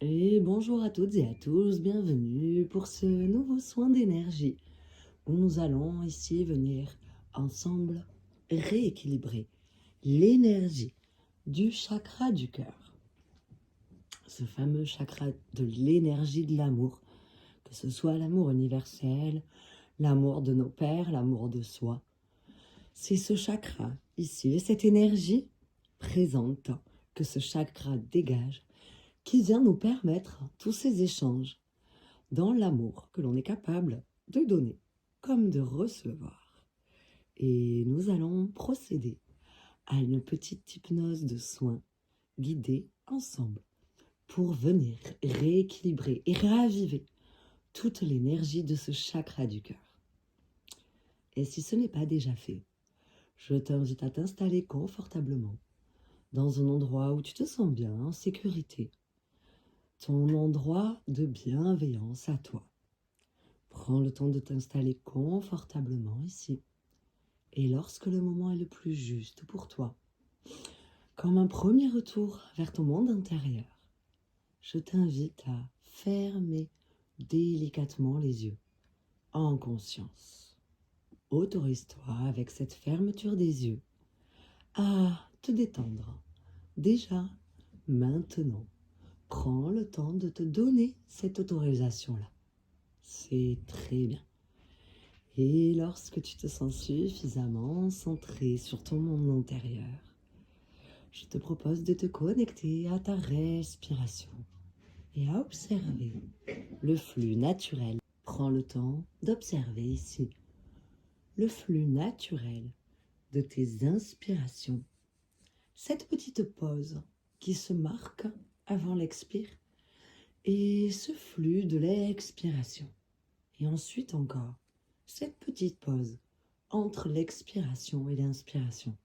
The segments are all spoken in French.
Et bonjour à toutes et à tous, bienvenue pour ce nouveau soin d'énergie où nous allons ici venir ensemble rééquilibrer l'énergie du chakra du cœur. Ce fameux chakra de l'énergie de l'amour, que ce soit l'amour universel, l'amour de nos pères, l'amour de soi. C'est ce chakra ici, et cette énergie présente que ce chakra dégage qui vient nous permettre tous ces échanges dans l'amour que l'on est capable de donner comme de recevoir. Et nous allons procéder à une petite hypnose de soins guidée ensemble pour venir rééquilibrer et raviver toute l'énergie de ce chakra du cœur. Et si ce n'est pas déjà fait, je t'invite à t'installer confortablement dans un endroit où tu te sens bien, en sécurité, ton endroit de bienveillance à toi. Prends le temps de t'installer confortablement ici. Et lorsque le moment est le plus juste pour toi, comme un premier retour vers ton monde intérieur, je t'invite à fermer délicatement les yeux, en conscience. Autorise-toi avec cette fermeture des yeux à te détendre. Déjà, maintenant, prends le temps de te donner cette autorisation-là. C'est très bien. Et lorsque tu te sens suffisamment centré sur ton monde intérieur, je te propose de te connecter à ta respiration et à observer le flux naturel. Prends le temps d'observer ici le flux naturel de tes inspirations. Cette petite pause qui se marque avant l'expire et ce flux de l'expiration. Et ensuite encore, cette petite pause entre l'expiration et l'inspiration.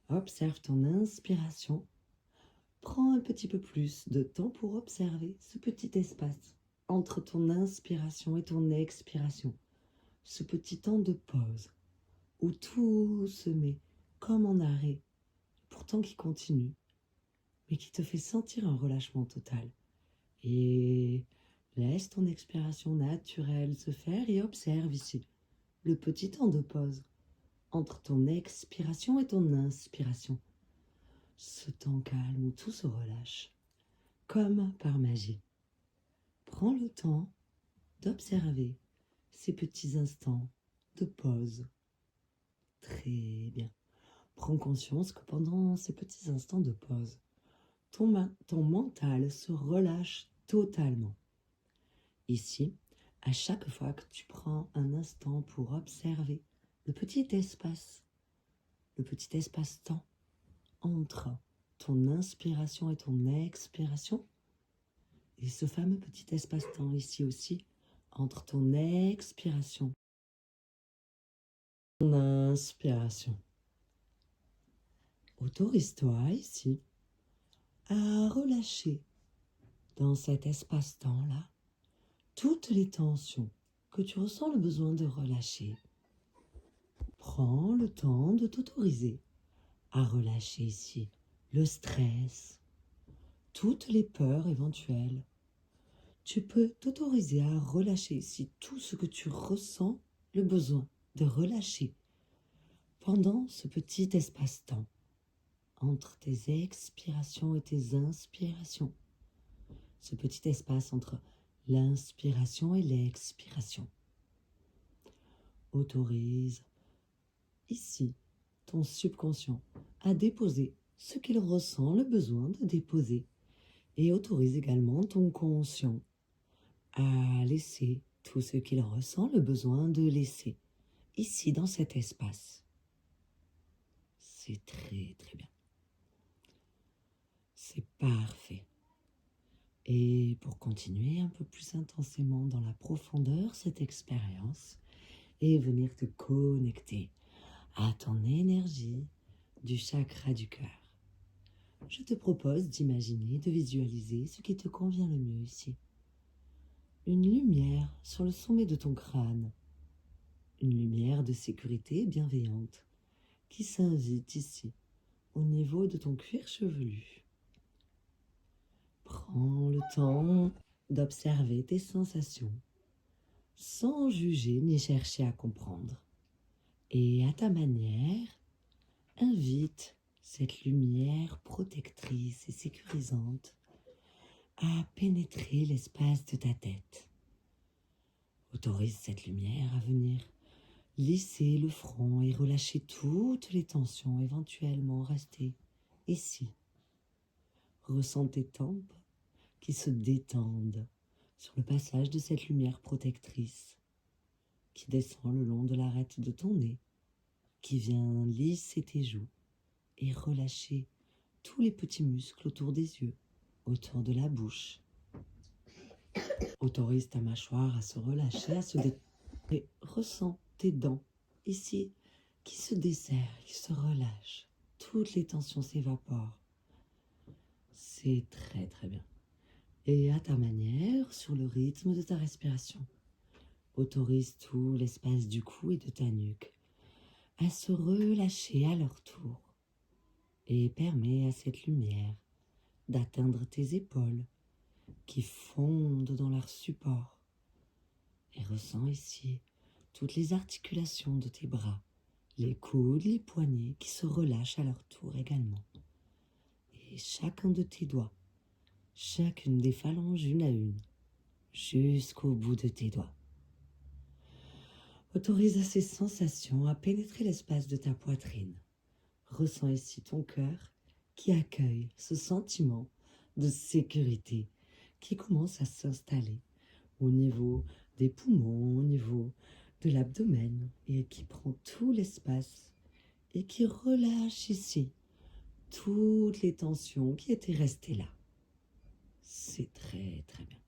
Observe ton inspiration. Prends un petit peu plus de temps pour observer ce petit espace entre ton inspiration et ton expiration. Ce petit temps de pause où tout se met comme en arrêt, pourtant qui continue, mais qui te fait sentir un relâchement total. Et laisse ton expiration naturelle se faire et observe ici le petit temps de pause entre ton expiration et ton inspiration. Ce temps calme où tout se relâche, comme par magie. Prends le temps d'observer ces petits instants de pause. Très bien. Prends conscience que pendant ces petits instants de pause, ton mental se relâche totalement. Ici, à chaque fois que tu prends un instant pour observer le petit espace-temps entre ton inspiration et ton expiration, et ce fameux petit espace-temps ici aussi, entre ton expiration et ton inspiration. Autorise-toi ici à relâcher dans cet espace-temps-là toutes les tensions que tu ressens le besoin de relâcher. Prends le temps de t'autoriser à relâcher ici le stress, toutes les peurs éventuelles. Tu peux t'autoriser à relâcher ici tout ce que tu ressens le besoin de relâcher pendant ce petit espace-temps entre tes expirations et tes inspirations. Ce petit espace entre l'inspiration et l'expiration. Autorise ici ton subconscient à déposer ce qu'il ressent le besoin de déposer et autorise également ton conscient à laisser tout ce qu'il ressent le besoin de laisser ici dans cet espace. C'est très très bien. C'est parfait. Et pour continuer un peu plus intensément dans la profondeur cette expérience et venir te connecter à ton énergie du chakra du cœur, je te propose d'imaginer, de visualiser ce qui te convient le mieux ici. Une lumière sur le sommet de ton crâne, une lumière de sécurité bienveillante qui s'invite ici, au niveau de ton cuir chevelu. Prends le temps d'observer tes sensations sans juger ni chercher à comprendre. Et à ta manière, invite cette lumière protectrice et sécurisante à pénétrer l'espace de ta tête. Autorise cette lumière à venir lisser le front et relâcher toutes les tensions éventuellement restées ici. Ressens tes tempes qui se détendent sur le passage de cette lumière protectrice qui descend le long de l'arête de ton nez, qui vient lisser tes joues et relâcher tous les petits muscles autour des yeux, autour de la bouche. Autorise ta mâchoire à se relâcher, à se détendre. Et ressens tes dents ici qui se desserrent, qui se relâchent. Toutes les tensions s'évaporent. C'est très très bien. Et à ta manière, sur le rythme de ta respiration, autorise tout l'espace du cou et de ta nuque à se relâcher à leur tour et permet à cette lumière d'atteindre tes épaules qui fondent dans leur support. Et ressens ici toutes les articulations de tes bras, les coudes, les poignets qui se relâchent à leur tour également. Et chacun de tes doigts, chacune des phalanges une à une, jusqu'au bout de tes doigts. Autorise à ces sensations à pénétrer l'espace de ta poitrine. Ressens ici ton cœur qui accueille ce sentiment de sécurité qui commence à s'installer au niveau des poumons, au niveau de l'abdomen et qui prend tout l'espace et qui relâche ici toutes les tensions qui étaient restées là. C'est très très bien.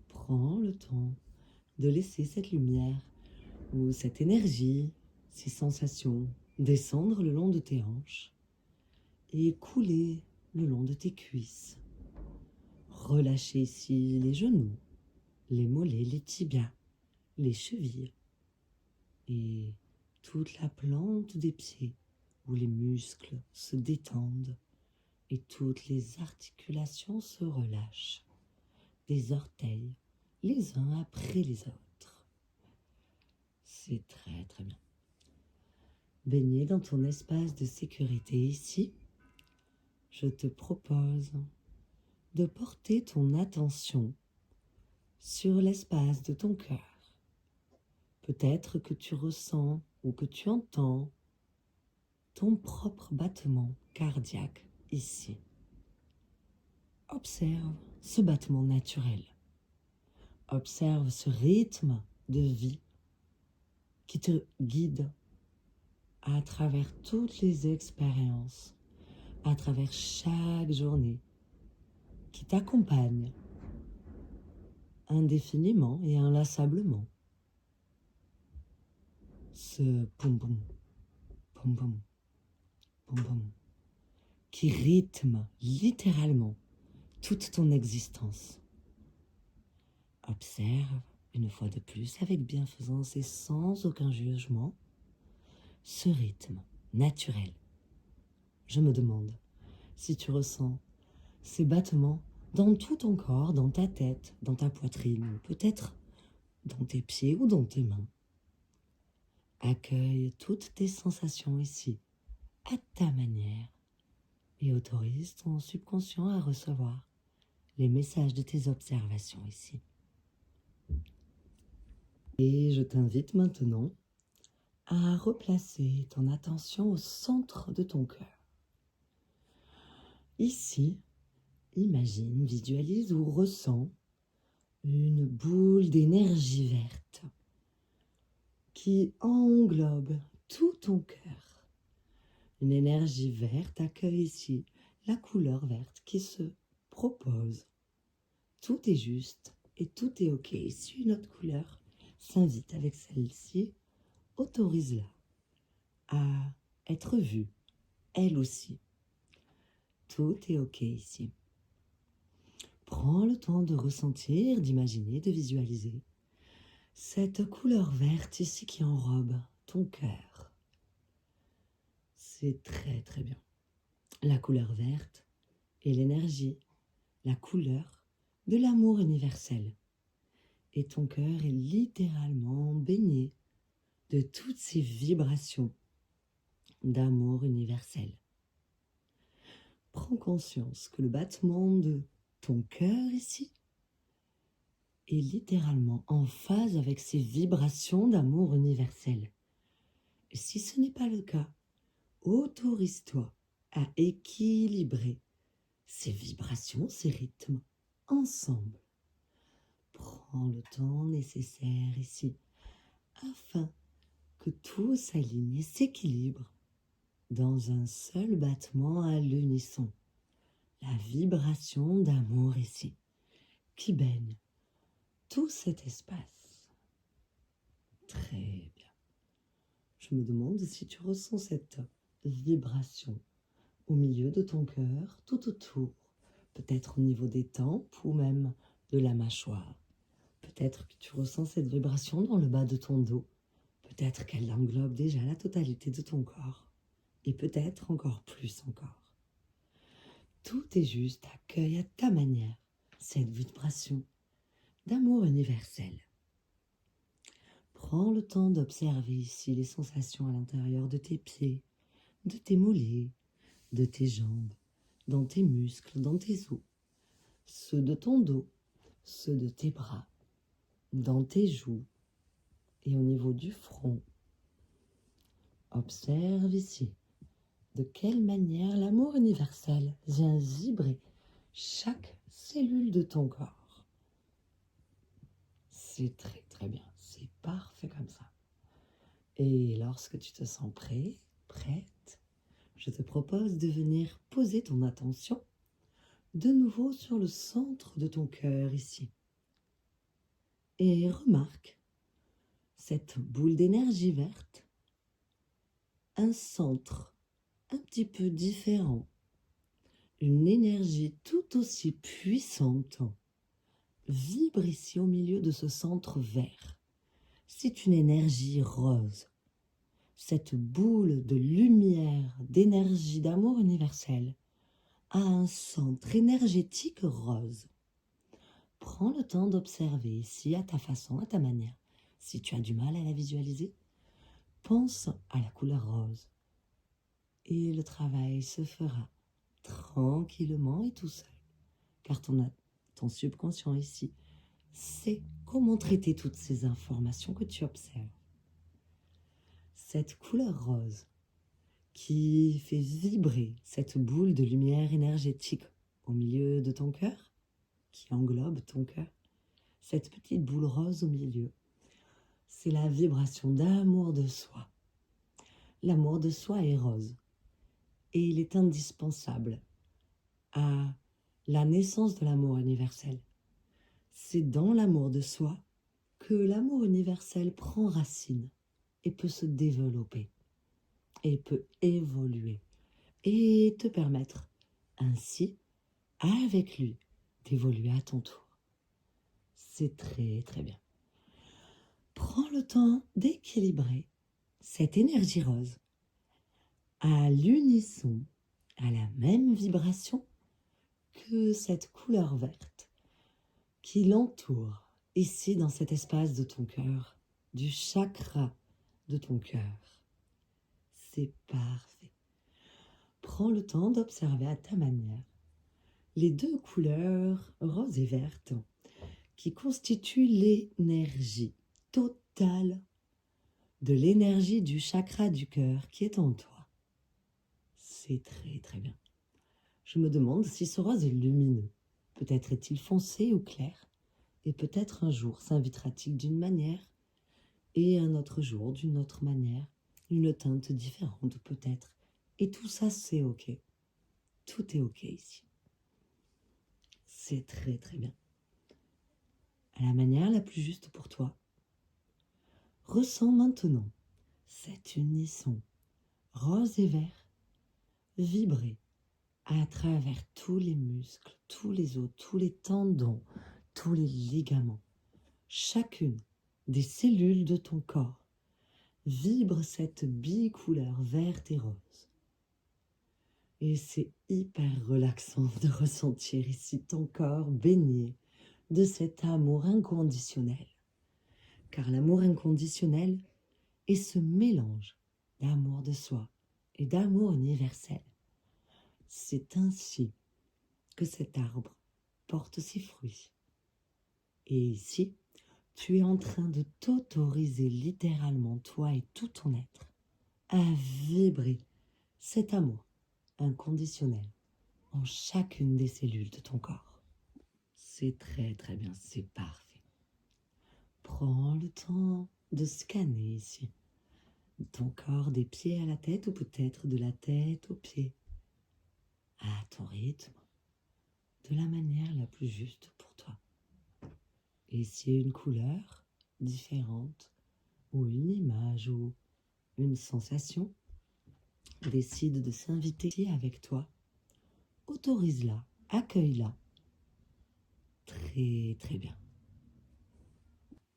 Prends le temps de laisser cette lumière ou cette énergie, ces sensations descendre le long de tes hanches et couler le long de tes cuisses. Relâchez ici les genoux, les mollets, les tibias, les chevilles et toute la plante des pieds où les muscles se détendent et toutes les articulations se relâchent, des orteils les uns après les autres. C'est très très bien. Baigné dans ton espace de sécurité ici, je te propose de porter ton attention sur l'espace de ton cœur. Peut-être que tu ressens ou que tu entends ton propre battement cardiaque ici. Observe ce battement naturel. Observe ce rythme de vie qui te guide à travers toutes les expériences, à travers chaque journée, qui t'accompagne indéfiniment et inlassablement. Ce poum-poum, poum-poum, poum-poum, qui rythme littéralement toute ton existence. Observe, une fois de plus, avec bienfaisance et sans aucun jugement, ce rythme naturel. Je me demande si tu ressens ces battements dans tout ton corps, dans ta tête, dans ta poitrine, ou peut-être dans tes pieds ou dans tes mains. Accueille toutes tes sensations ici, à ta manière, et autorise ton subconscient à recevoir les messages de tes observations ici. Et je t'invite maintenant à replacer ton attention au centre de ton cœur. Ici, imagine, visualise ou ressens une boule d'énergie verte qui englobe tout ton cœur. Une énergie verte accueille ici la couleur verte qui se propose. Tout est juste et tout est ok. Si une autre couleur s'invite avec celle-ci, autorise-la à être vue, elle aussi. Tout est ok ici. Prends le temps de ressentir, d'imaginer, de visualiser cette couleur verte ici qui enrobe ton cœur. C'est très très bien. La couleur verte est l'énergie la couleur de l'amour universel. Et ton cœur est littéralement baigné de toutes ces vibrations d'amour universel. Prends conscience que le battement de ton cœur ici est littéralement en phase avec ces vibrations d'amour universel. Et si ce n'est pas le cas, autorise-toi à équilibrer ces vibrations, ces rythmes ensemble. Prends le temps nécessaire ici afin que tout s'aligne et s'équilibre dans un seul battement à l'unisson. La vibration d'amour ici qui baigne tout cet espace. Très bien. Je me demande si tu ressens cette vibration au milieu de ton cœur, tout autour, peut-être au niveau des tempes ou même de la mâchoire. Peut-être que tu ressens cette vibration dans le bas de ton dos. Peut-être qu'elle englobe déjà la totalité de ton corps. Et peut-être encore plus encore. Tout est juste, accueille à ta manière cette vibration d'amour universel. Prends le temps d'observer ici les sensations à l'intérieur de tes pieds, de tes mollets, de tes jambes, dans tes muscles, dans tes os, ceux de ton dos, ceux de tes bras, dans tes joues et au niveau du front. Observe ici de quelle manière l'amour universel vient vibrer chaque cellule de ton corps. C'est très très bien, c'est parfait comme ça. Et lorsque tu te sens prêt, prête, je te propose de venir poser ton attention de nouveau sur le centre de ton cœur ici. Et remarque cette boule d'énergie verte, un centre un petit peu différent, une énergie tout aussi puissante vibre ici au milieu de ce centre vert. C'est une énergie rose. Cette boule de lumière, d'énergie, d'amour universel a un centre énergétique rose. Prends le temps d'observer ici à ta façon, à ta manière. Si tu as du mal à la visualiser, pense à la couleur rose. Et le travail se fera tranquillement et tout seul. Car ton subconscient ici sait comment traiter toutes ces informations que tu observes. Cette couleur rose qui fait vibrer cette boule de lumière énergétique au milieu de ton cœur, qui englobe ton cœur, cette petite boule rose au milieu, c'est la vibration d'amour de soi. L'amour de soi est rose et il est indispensable à la naissance de l'amour universel. C'est dans l'amour de soi que l'amour universel prend racine et peut se développer et peut évoluer et te permettre ainsi, avec lui, d'évoluer à ton tour. C'est très très bien. Prends le temps d'équilibrer cette énergie rose à l'unisson, à la même vibration que cette couleur verte qui l'entoure ici dans cet espace de ton cœur, du chakra de ton cœur. C'est parfait. Prends le temps d'observer à ta manière les deux couleurs rose et verte qui constituent l'énergie totale de l'énergie du chakra du cœur qui est en toi. C'est très très bien. Je me demande si ce rose est lumineux. Peut-être est-il foncé ou clair, et peut-être un jour s'invitera-t-il d'une manière, et un autre jour d'une autre manière, une teinte différente peut-être. Et tout ça, c'est ok. Tout est ok ici. C'est très très bien. À la manière la plus juste pour toi, ressens maintenant cet unisson rose et vert vibrer à travers tous les muscles, tous les os, tous les tendons, tous les ligaments. Chacune des cellules de ton corps vibre cette bicouleur verte et rose. Et c'est hyper relaxant de ressentir ici ton corps baigné de cet amour inconditionnel. Car l'amour inconditionnel est ce mélange d'amour de soi et d'amour universel. C'est ainsi que cet arbre porte ses fruits. Et ici, tu es en train de t'autoriser littéralement, toi et tout ton être, à vibrer cet amour inconditionnel en chacune des cellules de ton corps. C'est très très bien, c'est parfait. Prends le temps de scanner ici ton corps des pieds à la tête ou peut-être de la tête aux pieds, à ton rythme, de la manière la plus juste pour toi. Et s'il y a une couleur différente ou une image ou une sensation décide de s'inviter avec toi, autorise-la, accueille-la. Très très bien.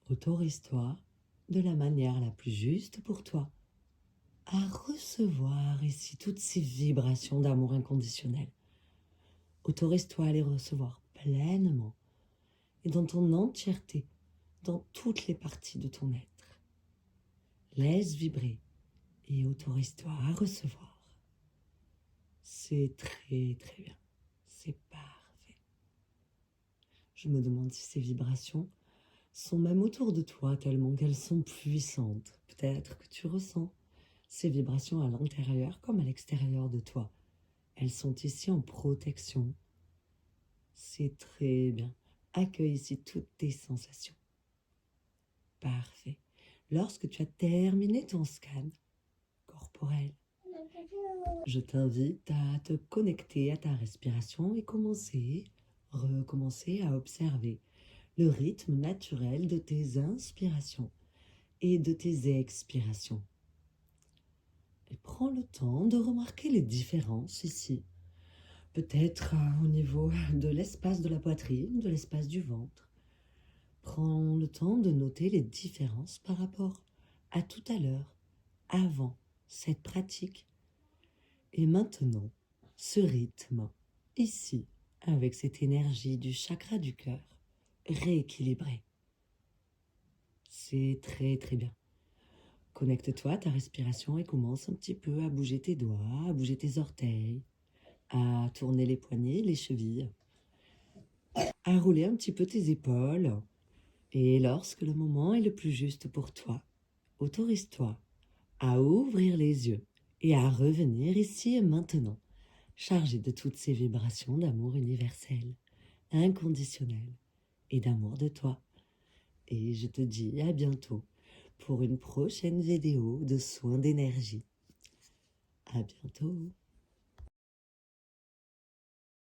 Autorise-toi de la manière la plus juste pour toi à recevoir ici toutes ces vibrations d'amour inconditionnel. Autorise-toi à les recevoir pleinement et dans ton entièreté, dans toutes les parties de ton être. Laisse vibrer et autorise-toi à recevoir. C'est très très bien, c'est parfait. Je me demande si ces vibrations sont même autour de toi tellement qu'elles sont puissantes. Peut-être que tu ressens ces vibrations à l'intérieur comme à l'extérieur de toi. Elles sont ici en protection. C'est très bien. Accueille ici toutes tes sensations. Parfait. Lorsque tu as terminé ton scan corporel, je t'invite à te connecter à ta respiration et recommencer à observer le rythme naturel de tes inspirations et de tes expirations. Et prends le temps de remarquer les différences ici. Peut-être au niveau de l'espace de la poitrine, de l'espace du ventre. Prends le temps de noter les différences par rapport à tout à l'heure, avant cette pratique. Et maintenant, ce rythme, ici, avec cette énergie du chakra du cœur, rééquilibré. C'est très très bien. Connecte-toi à ta respiration et commence un petit peu à bouger tes doigts, à bouger tes orteils, à tourner les poignets, les chevilles, à rouler un petit peu tes épaules. Et lorsque le moment est le plus juste pour toi, autorise-toi à ouvrir les yeux et à revenir ici et maintenant, chargé de toutes ces vibrations d'amour universel, inconditionnel et d'amour de toi. Et je te dis à bientôt pour une prochaine vidéo de soins d'énergie. À bientôt.